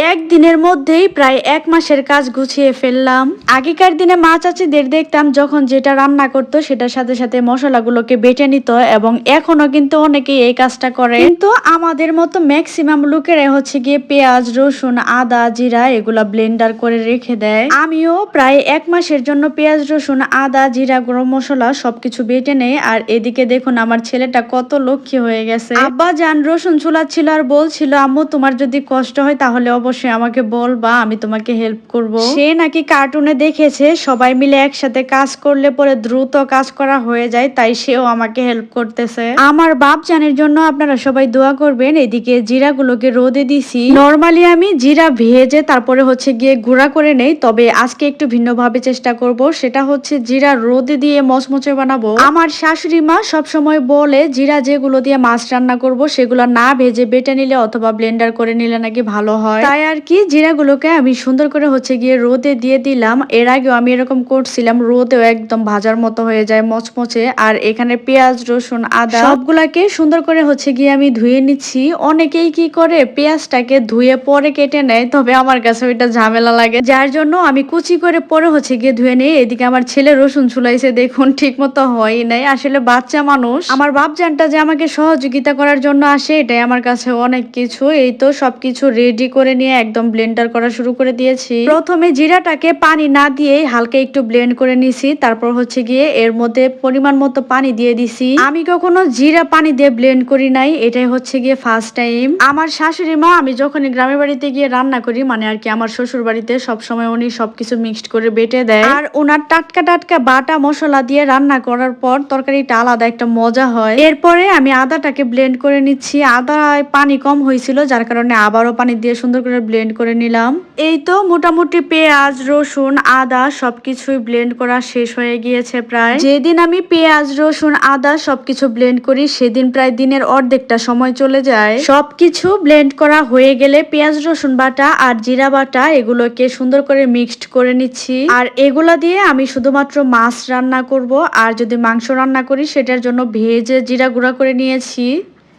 একদিনের মধ্যেই প্রায় 1 মাসের কাজ গুছিয়ে ফেললাম। আগেকার দিনে মা চাচিদের দেখতাম যখন যেটা রান্না করতো সেটার সাথে সাথে মশলাগুলোকে বেটে নিত, এবং এখনো কিন্তু অনেকেই এই কাজটা করে। কিন্তু আমাদের মতো ম্যাক্সিমাম লোকেরাই হচ্ছে গিয়ে পেঁয়াজ, রসুন, আদা, জিরা এগুলা ব্লেন্ডার করে রেখে দেয়। আমিও প্রায় 1 মাসের জন্য পেঁয়াজ, রসুন, আদা, জিরা, গরম মশলা সবকিছু বেটে নেই। আর এদিকে দেখুন আমার ছেলেটা কত লক্ষ্মী হয়ে গেছে। আব্বা জান রসুন ছিল আর বলছিল, আম্মু তোমার যদি কষ্ট হয় তাহলে অবশ্যই আমাকে বলবা, আমি তোমাকে হেল্প করব। সে নাকি কার্টুনে দেখেছে সবাই মিলে একসাথে কাজ করলে পরে দ্রুত কাজ করা হয়ে যায়, তাই সেও আমাকে হেল্প করতেছে। আমার বাপ জানের জন্য আপনারা সবাই দোয়া করবেন। এদিকে জিরাগুলোকে রোদে দিছি। নরমালি আমি জিরা ভেজে তারপরে হচ্ছে গিয়ে গুঁড়া করে নেই, তবে আজকে একটু ভিন্নভাবে চেষ্টা করব। সেটা হচ্ছে জিরা রোদে দিয়ে মচমচে বানাবো। আমার শাশুড়ি মা সবসময় বলে জিরা যেগুলো দিয়ে মাছ রান্না করব সেগুলো না ভেজে বেটে নিলে অথবা ব্লেন্ডার করে নিলে নাকি ভালো হয়। তাই আর কি জিরাগুলোকে আমি সুন্দর করে হচ্ছে গিয়ে রোদে দিয়ে দিলাম। এর আগেও আমি এরকম করছিলাম, রোদেও একদম ভাজার মতো হয়ে যায় মচমচে। আর এখানে পেঁয়াজ, রসুন, আদা সবগুলাকে সুন্দর করে হচ্ছে গিয়ে আমি ধুয়ে নিচ্ছি। অনেকেই কি করে পেঁয়াজটাকে ধুয়ে পরে কেটে নেয়, তবে আমার কাছে ওইটা ঝামেলা লাগে, যার জন্য আমি কুচি করে পরে হচ্ছে গিয়ে ধুয়ে নেই। এদিকে আমার ছেলে রসুন ছুলাইছে, দেখুন ঠিক মতো হয়ই নাই। আসলে বাচ্চা মানুষ, আমার বাপজানটা যে আমাকে সহযোগিতা করার জন্য আসে এটাই আমার কাছে অনেক কিছু। এই তো সবকিছু রেডি করে নিয়ে একদম ব্লেন্ডার করা শুরু করে দিয়েছি। প্রথমে জিরাটাকে পানি না দিয়েই হালকা একটু ব্লেন্ড করে নিছি, তারপর হচ্ছে গিয়ে এর মধ্যে পরিমাণ মতো পানি দিয়ে দিছি। আমি কখনো জিরা পানি দিয়ে ব্লেন্ড করি নাই, এটাই হচ্ছে গিয়ে ফার্স্ট টাইম। আমার শাশুড়ি মা আমি যখনই গ্রামের বাড়িতে গিয়ে রান্না করি, মানে আর কি আমার শ্বশুর বাড়িতে, সবসময় উনি সবকিছু মিক্সড করে বেটে দেয়। আর ওনার টাটকা টাটকা বাটা মশলা দিয়ে রান্না করার পর তরকারিটা আলাদা একটা মজা হয়। এরপরে আমি আদাটাকে ব্লেন্ড করে নিচ্ছি। আদায় পানি কম হয়েছিল, যার কারণে আবারও পানি দিয়ে সুন্দর করে ব্লেন্ড করে নিলাম। এই তো মোটামুটি পেঁয়াজ, রসুন, আদা সবকিছুই ব্লেন্ড করা শেষ হয়ে গিয়েছে প্রায়। যেদিন আমি পেঁয়াজ, রসুন, আদা সবকিছু ব্লেন্ড করি সেদিন প্রায় দিনের অর্ধেকটা সময় চলে যায়। সবকিছু ব্লেন্ড করা হয়ে গেলে পেঁয়াজ, রসুন বাটা আর জিরা বাটা এগুলোকে সুন্দর করে মিক্সড করে নিচ্ছি। আর এগুলা দিয়ে আমি শুধুমাত্র মাছ রান্না করব, আর যদি মাংস রান্না করি সেটার জন্য ভেজে জিরা গুঁড়া করে নিয়েছি।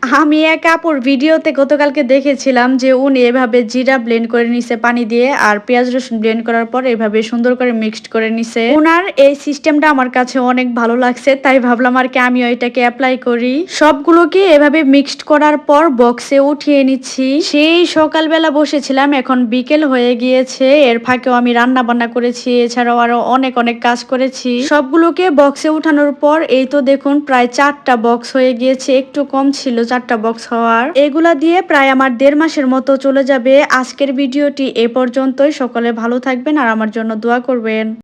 আমি এক আপুর ভিডিওতে গতকালকে দেখেছিলাম যে উনি এভাবে জিরা ব্লেন্ড করে নিছে পানি দিয়ে, আর পেঁয়াজ রসুন ব্লেন্ড করার পর এভাবে সুন্দর করে মিক্সড করে নিছে। ওনার এই সিস্টেমটা আমার কাছে অনেক ভালো লাগছে, তাই ভাবলাম আর কি আমিও এটাকে অ্যাপ্লাই করি। সবগুলোকে এভাবে মিক্সড করার পর বক্সে উঠিয়ে নিচ্ছি। সেই সকালবেলা বসেছিলাম, এখন বিকেল হয়ে গিয়েছে। এর ফাঁকেও আমি রান্না বান্না করেছি, এছাড়াও আরো অনেক অনেক কাজ করেছি। সবগুলোকে বক্সে উঠানোর পর এই তো দেখুন প্রায় 4টা বক্স হয়ে গিয়েছে, একটু কম ছিল 4টা বক্স হওয়ার। এগুলা দিয়ে প্রায় আমার 1.5 মাসের মতো চলে যাবে। আজকের ভিডিওটি এ পর্যন্তই। সকলে ভালো থাকবেন আর আমার জন্য দোয়া করবেন।